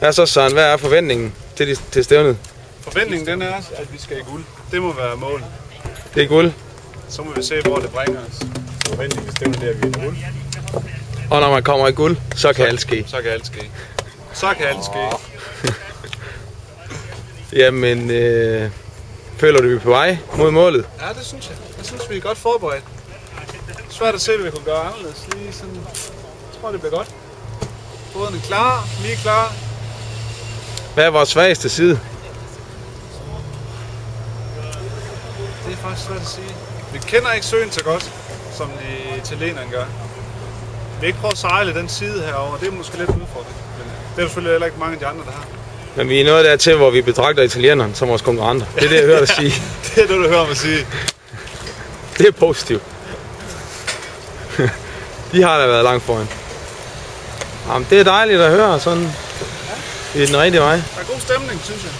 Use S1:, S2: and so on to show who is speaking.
S1: Ja, så Søren, hvad er forventningen til stævnet?
S2: Forventningen den er, at vi skal i guld. Det må være målet.
S1: Det er guld.
S2: Så må vi se, hvor det bringer os.
S3: Forventningen til stævnet, det er, at vi er i guld.
S1: Og når man kommer i guld, så kan alt ske.
S2: Så kan alt ske. Så kan alt ske.
S1: Jamen, føler du, vi er på vej mod målet?
S2: Ja, det synes jeg. Jeg synes, vi er godt forberedt. Svært at se, hvad vi kunne gøre anderledes. Lige sådan, jeg tror, det bliver godt. Båden er klar, lige klar.
S1: Hvad er vores svageste side?
S2: Det er faktisk svært at sige. Vi kender ikke søen så godt, som de italienerne gør. Vi ikke prøver at sejle den side herover. Det er måske lidt udfordring. Men det er selvfølgelig heller ikke mange af de andre, der har.
S1: Men vi er nået dertil, hvor vi betragter italienerne som vores konkurrenter. Det er det, jeg hører dig sige.
S2: Det er det, du hører mig sige.
S1: Det er positivt. De har da været langt foran. Jamen, det er dejligt at høre sådan i den rigtige vej.
S2: Der er god stemning, synes jeg.